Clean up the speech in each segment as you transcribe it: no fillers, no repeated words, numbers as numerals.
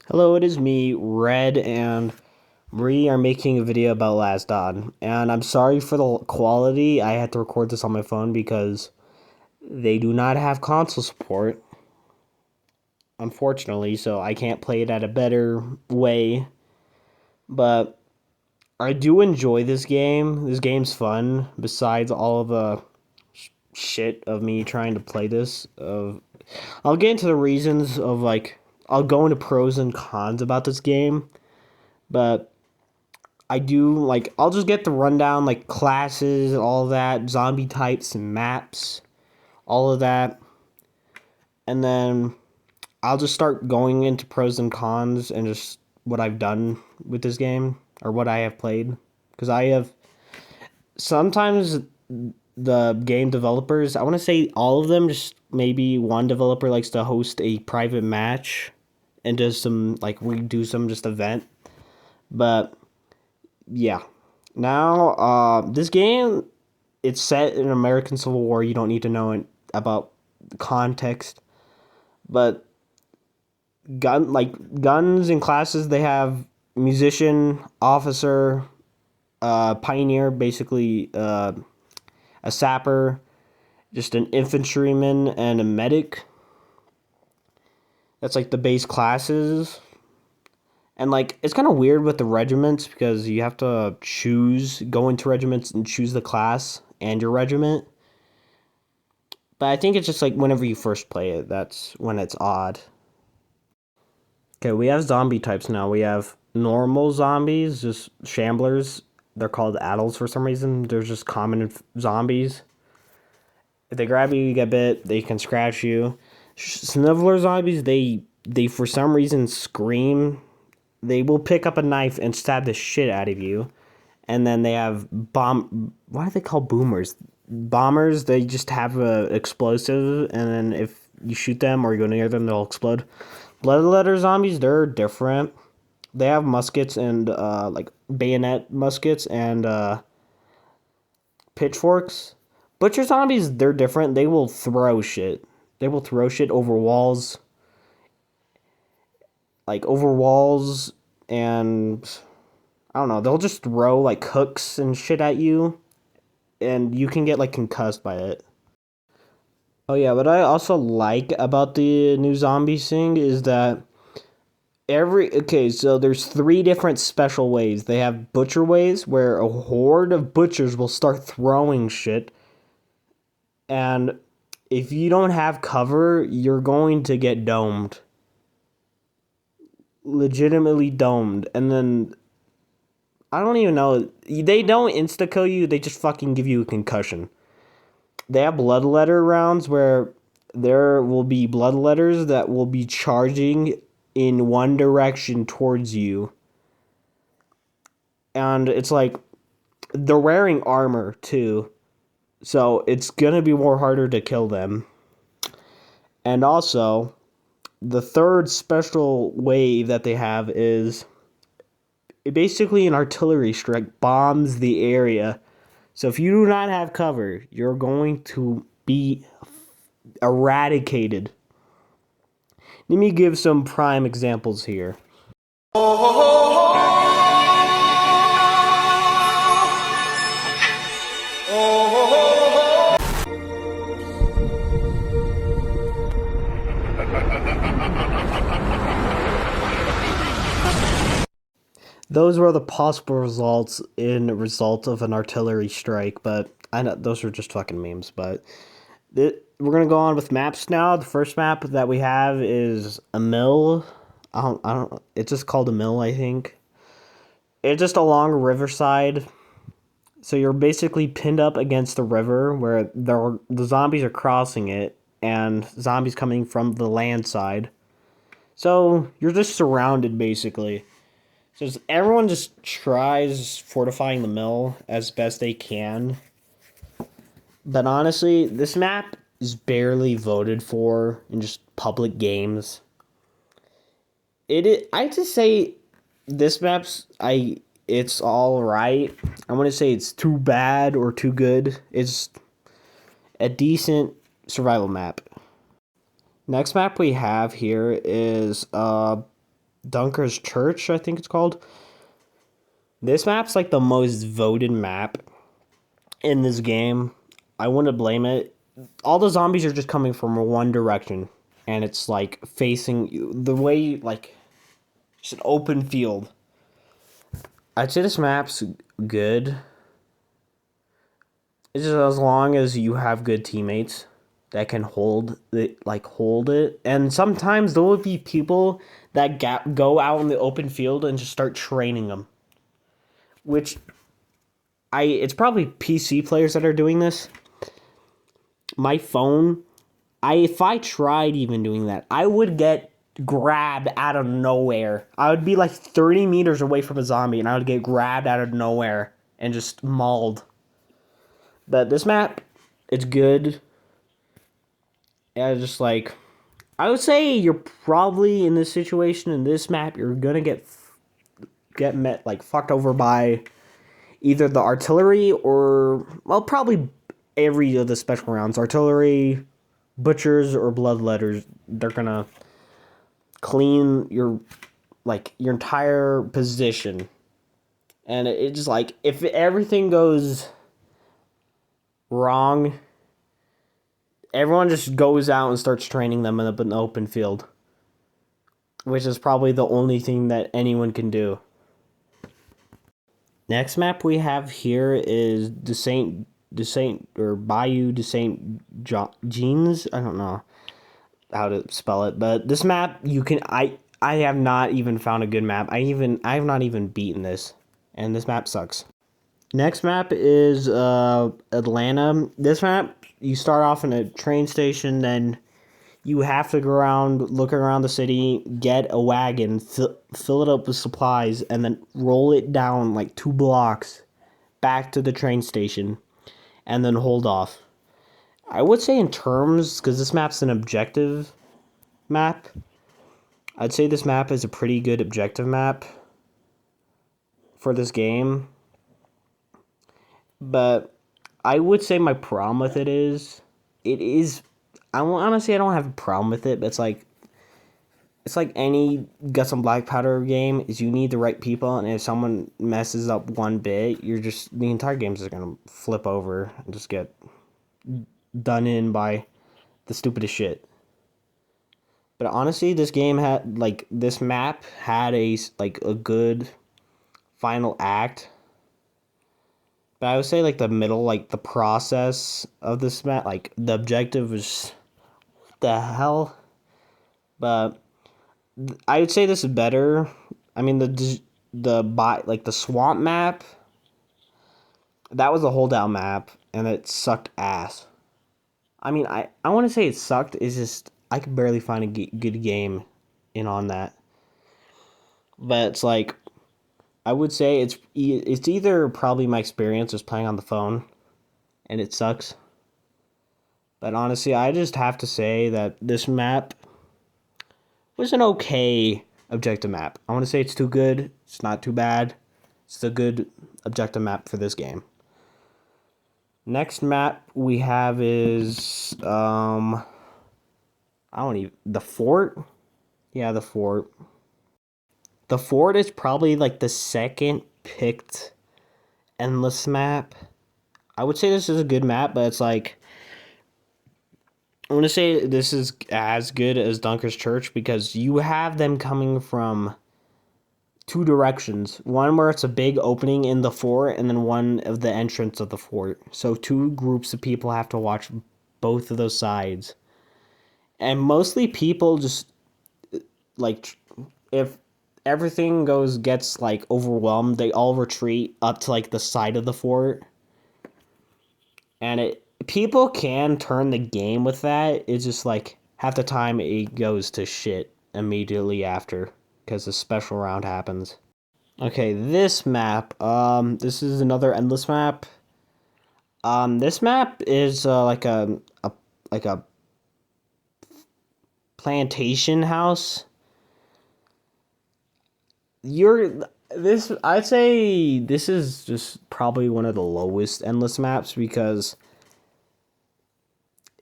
Hello, it is me, Red, and we are making a video about Last Dawn. And I'm sorry for the quality. I had to record this on my phone because they do not have console support, unfortunately, so I can't play it at a better way. But I do enjoy this game. This game's fun, besides all of the shit of me trying to play this. I'll get into the reasons of, I'll go into pros and cons about this game, but I'll just get the rundown, like classes, all that, zombie types and maps, all of that. And then I'll just start going into pros and cons and just what I've done with this game or what I have played. Because I have sometimes the game developers, I want to say all of them, just maybe one developer likes to host a private match and does some, we do some just event. But yeah. Now, this game, it's set in American Civil War. You don't need to know about the context, but guns and classes, they have musician, officer, pioneer, basically a sapper, just an infantryman, and a medic. That's like the base classes. And it's kind of weird with the regiments because you have to go into regiments and choose the class and your regiment. But I think it's just like whenever you first play it, that's when it's odd. Okay, we have zombie types now. We have normal zombies, just shamblers. They're called adults for some reason. They're just common zombies. If they grab you, you get bit. They can scratch you. Sniveler zombies, they for some reason scream. They will pick up a knife and stab the shit out of you. And then they have what are they called? Boomers. Bombers, they just have a explosive, and then if you shoot them or you go near them, they'll explode. Bloodletter zombies, they're different. They have muskets and bayonet muskets and pitchforks. Butcher zombies, they're different. They will throw shit. They will throw shit over walls. Over walls, and I don't know, they'll just throw hooks and shit at you, and you can get concussed by it. Oh yeah, what I also like about the new zombies thing is that so there's three different special waves. They have butcher waves where a horde of butchers will start throwing shit, and if you don't have cover, you're going to get domed. Legitimately domed. And then I don't even know. They don't insta-kill you. They just fucking give you a concussion. They have bloodletter rounds where there will be bloodletters that will be charging in one direction towards you. And it's they're wearing armor too. So it's going to be more harder to kill them. And also, the third special wave that they have is basically an artillery strike bombs the area. So if you do not have cover, you're going to be eradicated. Let me give some prime examples here. Those were the possible results in result of an artillery strike, but I know those are just fucking memes. But we're gonna go on with maps now. The first map that we have is a mill. I don't. It's just called a mill, I think. It's just along a riverside, so you're basically pinned up against the river where the zombies are crossing it, and zombies coming from the land side. So you're just surrounded basically. So everyone just tries fortifying the mill as best they can. But honestly, this map is barely voted for in just public games. I just say this it's all right. I want to say it's too bad or too good. It's a decent survival map. Next map we have here is Dunker's Church, I think it's called. This map's like the most voted map in this game. I wouldn't blame it. All the zombies are just coming from one direction, and it's like facing the way, like, it's an open field. I'd say this map's good. It's just as long as you have good teammates that can hold it. And sometimes there will be people that go out in the open field and just start training them. Which it's probably PC players that are doing this. My phone, if I tried even doing that, I would get grabbed out of nowhere. I would be like 30 meters away from a zombie and I would get grabbed out of nowhere and just mauled. But this map, it's good. Yeah, just like, I would say you're probably in this situation in this map, you're gonna get met like fucked over by either the artillery or, well, probably every of the special rounds. Artillery, butchers, or bloodletters. They're gonna clean your entire position. And it's just like, if everything goes wrong, everyone just goes out and starts training them in the open field, which is probably the only thing that anyone can do. Next map we have here is Bayou de Saint Jeans. I don't know how to spell it, but this map I have not even found a good map. I have not even beaten this, and this map sucks. Next map is Atlanta. This map, you start off in a train station, then you have to go around, look around the city, get a wagon, fill it up with supplies, and then roll it down like 2 blocks back to the train station, and then hold off. I would say in terms, because this map's an objective map, I'd say this map is a pretty good objective map for this game. But I would say my problem with it is, honestly, I don't have a problem with it, but it's like any Guts and Black Powder game, is you need the right people, and if someone messes up one bit, the entire game's just gonna flip over and just get done in by the stupidest shit. But honestly, this map had a good final act. But I would say like the middle, like the process of this map, like the objective was, what the hell? But I would say this is better. I mean the swamp map, that was a holdout map, and it sucked ass. I mean, I want to say it sucked. It's just I could barely find a good game on that. But it's like, I would say it's either probably my experience was playing on the phone, and it sucks. But honestly, I just have to say that this map was an okay objective map. I want to say it's too good. It's not too bad. It's a good objective map for this game. Next map we have is the fort. Yeah, the fort. The fort is probably like the second picked endless map. I would say this is a good map, but it's like, I want to say this is as good as Dunker's Church because you have them coming from 2 directions. One where it's a big opening in the fort, and then one of the entrance of the fort. So 2 groups of people have to watch both of those sides. And mostly people just, like, if everything gets like overwhelmed, they all retreat up to like the side of the fort. And people can turn the game with that. It's just like half the time it goes to shit immediately after because the special round happens. Okay, this map, this is another endless map. This map is like a plantation house. I'd say this is just probably one of the lowest endless maps because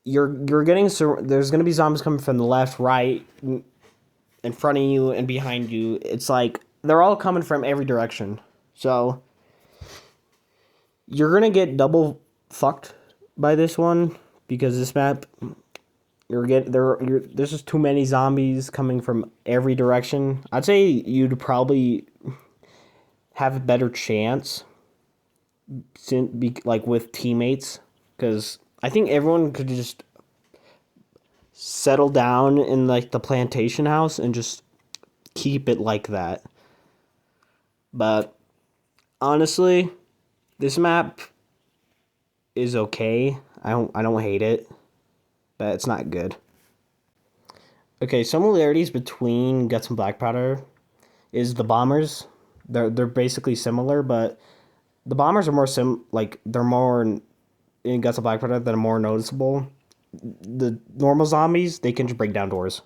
you're getting, there's going to be zombies coming from the left, right, in front of you and behind you. It's like they're all coming from every direction. So you're gonna get double fucked by this one because this map there's just too many zombies coming from every direction. I'd say you'd probably have a better chance like with teammates because I think everyone could just settle down in like the plantation house and just keep it like that. But honestly, this map is okay. I don't hate it, but it's not good. Okay, similarities between Guts and Black Powder is the bombers. They're basically similar, but the bombers are more they're more in Guts of Black Powder that are more noticeable. The normal zombies, they can just break down doors.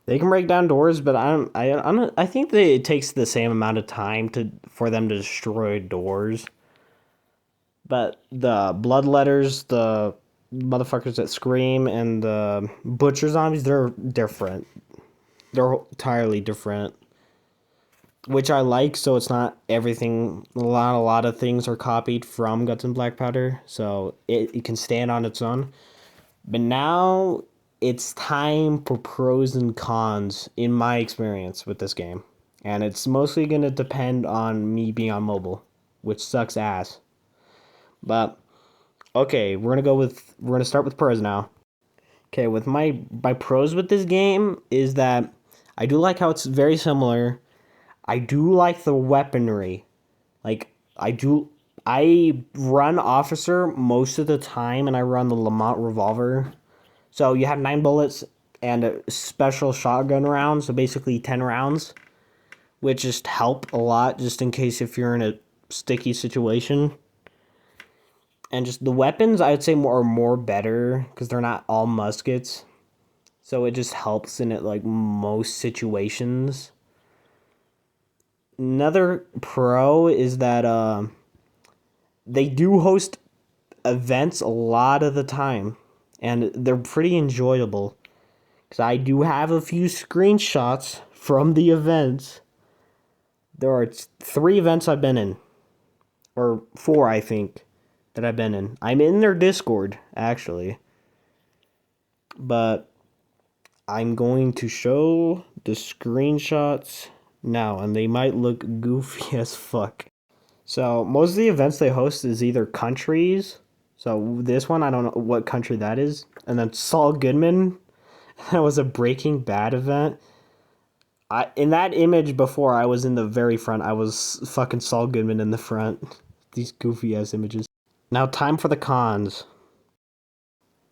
They can break down doors, but I think that it takes the same amount of time for them to destroy doors. But the bloodletters, the motherfuckers that scream, and the butcher zombies, they're different. They're entirely different. Which I like, so it's not everything. A lot of things are copied from Guts and Black Powder, so it can stand on its own. But now it's time for pros and cons, in my experience with this game. And it's mostly going to depend on me being on mobile, which sucks ass. But, okay, we're going to start with pros now. Okay, with my pros with this game is that I do like how it's very similar. I do like the weaponry. Like, I run officer most of the time, and I run the Lamont revolver. So you have 9 bullets and a special shotgun round, so basically 10 rounds, which just help a lot, just in case if you're in a sticky situation. And just the weapons, I would say are more better, because they're not all muskets. So it just helps in like most situations. Another pro is that they do host events a lot of the time, and they're pretty enjoyable. Because I do have a few screenshots from the events. There are 3 events I've been in, or 4, I think, that I've been in. I'm in their Discord, actually. But I'm going to show the screenshots now, and they might look goofy as fuck. So most of the events they host is either countries. So this one, I don't know what country that is. And then Saul Goodman, that was a Breaking Bad event. In that image before, I was in the very front. I was fucking Saul Goodman in the front. These goofy ass images. Now time for the cons.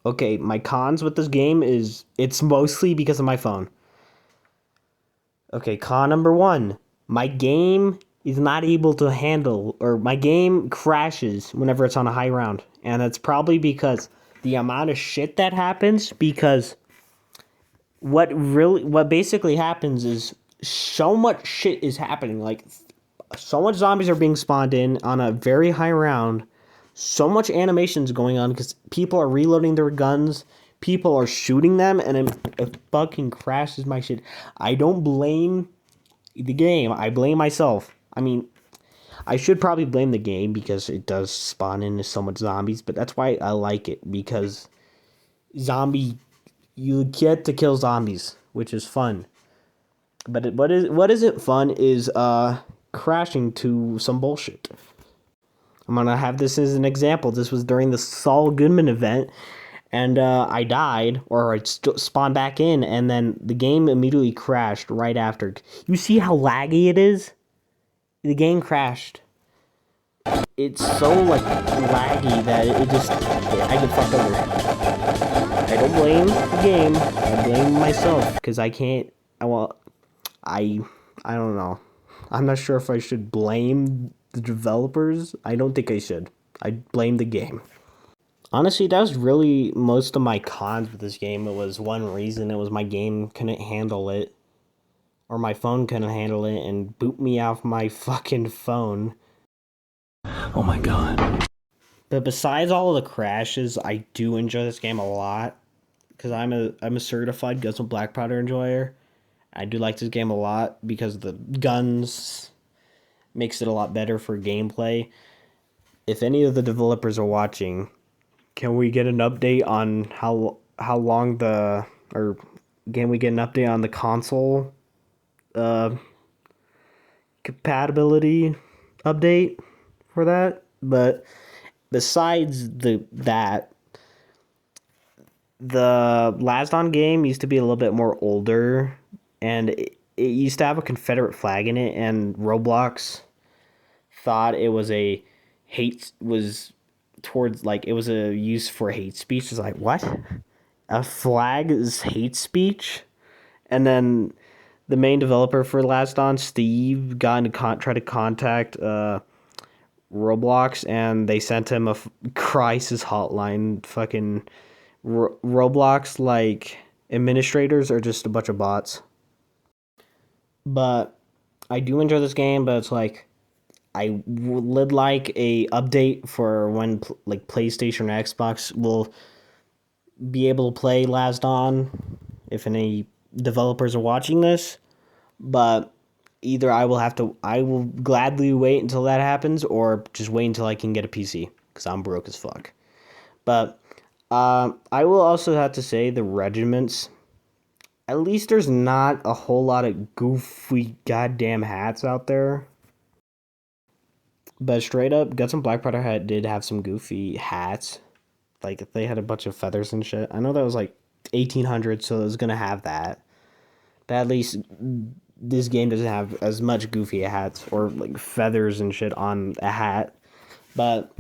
Okay, my cons with this game is it's mostly because of my phone. Okay, con number 1. My game is not able to handle, or my game crashes whenever it's on a high round. And it's probably because the amount of shit that happens, because what basically happens is so much shit is happening. Like, so much zombies are being spawned in on a very high round. So much animations going on because people are reloading their guns. People are shooting them, and it fucking crashes my shit. I don't blame the game. I blame myself. I mean, I should probably blame the game because it does spawn into so much zombies, but that's why I like it, because you get to kill zombies, which is fun. But what isn't fun is crashing to some bullshit. I'm gonna have this as an example. This was during the Saul Goodman event, and I died, or I spawned back in, and then the game immediately crashed right after. You see how laggy it is? The game crashed. It's so like laggy that I get fucked over. I don't blame the game. I blame myself because I can't. I don't know. I'm not sure if I should blame the developers. I don't think I should. I blame the game. Honestly, that was really most of my cons with this game. It was one reason. It was my game couldn't handle it. Or my phone couldn't handle it and boot me off my fucking phone. Oh my god. But besides all of the crashes, I do enjoy this game a lot. because I'm a certified Guns and Black Powder enjoyer. I do like this game a lot because the guns makes it a lot better for gameplay. If any of the developers are watching, can we get an update on how long the or can we get an update on the console uh compatibility update for that? But besides the last on game used to be a little bit more older, and it used to have a Confederate flag in it, and Roblox thought it was a hate was towards like it was a use for hate speech. It's like what? A flag is hate speech? And then the main developer for Last On, Steve, got into tried to contact Roblox, and they sent him a crisis hotline. Fucking Roblox like administrators are just a bunch of bots. But I do enjoy this game, but it's like I would like a update for when like PlayStation or Xbox will be able to play Last On. If any developers are watching this, but either I will gladly wait until that happens, or just wait until I can get a PC because I'm broke as fuck. But I will also have to say the regiments. At least there's not a whole lot of goofy goddamn hats out there. But straight up, Guts and Black Powder did have some goofy hats. Like they had a bunch of feathers and shit. I know that was like 1800, so it was gonna have that. But at least this game doesn't have as much goofy hats or like feathers and shit on a hat. But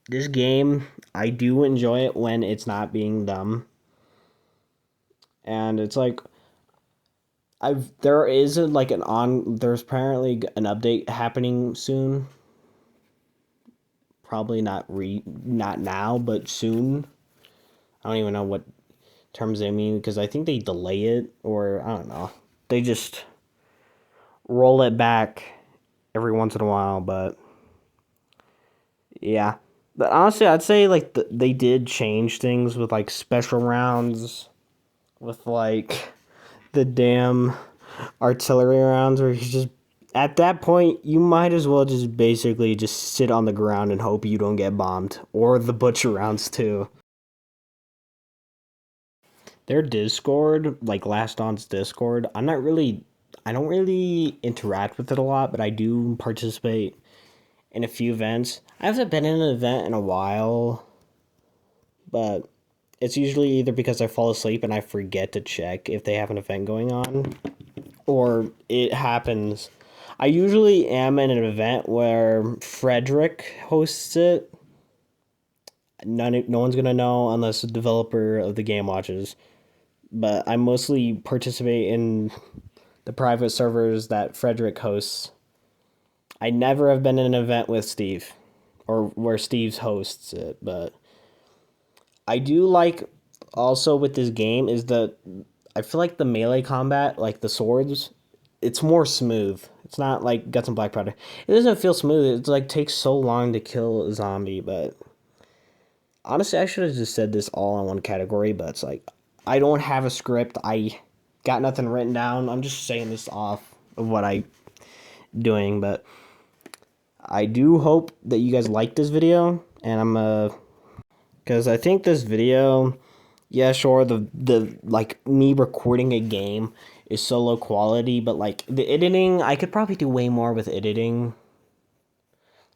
this game, I do enjoy it when it's not being dumb. And it's like there's apparently an update happening soon. Probably not now, but soon. I don't even know what terms they mean because I think they delay it, or I don't know. They just roll it back every once in a while, but yeah. But honestly, I'd say like they did change things with like special rounds, with like the damn artillery rounds, where you just at that point you might as well just basically just sit on the ground and hope you don't get bombed, or the butcher rounds too. Their Discord, like Last Dawn's Discord, I don't really interact with it a lot, but I do participate in a few events. I haven't been in an event in a while, but it's usually either because I fall asleep and I forget to check if they have an event going on, or it happens. I usually am in an event where Frederick hosts it. No one's gonna know unless the developer of the game watches. But I mostly participate in the private servers that Frederick hosts. I never have been in an event with Steve, or where Steve's hosts it, but I do like also with this game is that I feel like the melee combat, like the swords, it's more smooth. It's not like Guts and Black Powder. It doesn't feel smooth. It's like takes so long to kill a zombie, but honestly, I should have just said this all in one category, but it's like I don't have a script. I got nothing written down. I'm just saying this off of what I doing, but I do hope that you guys like this video, and because I think this video, yeah, sure, the like me recording a game is so low quality, but like the editing, I could probably do way more with editing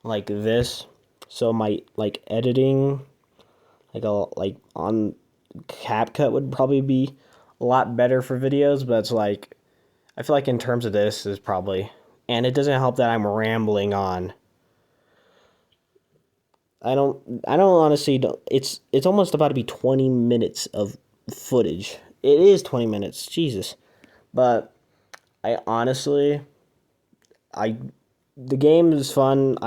like this. So my like editing like on CapCut would probably be a lot better for videos, but it's like I feel like in terms of this is probably, and it doesn't help that I'm rambling on. I don't honestly don't, it's almost about to be 20 minutes of footage. It is 20 minutes. Jesus. But I honestly I the game is fun.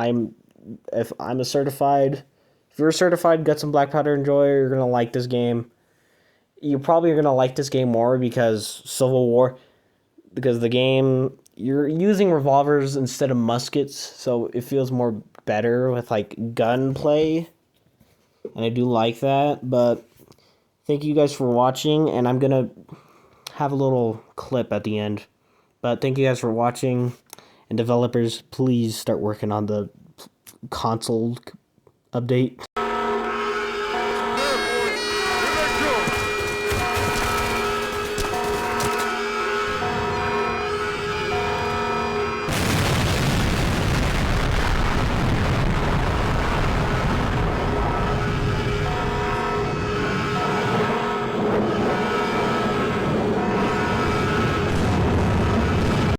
If I'm a certified if you're a certified Guts and Black Powder enjoyer, you're going to like this game. You probably are going to like this game more because Civil War, because the game you're using revolvers instead of muskets, so it feels more better with like gunplay, and I do like that. But thank you guys for watching, and I'm gonna have a little clip at the end. But thank you guys for watching, and developers, please start working on the console update.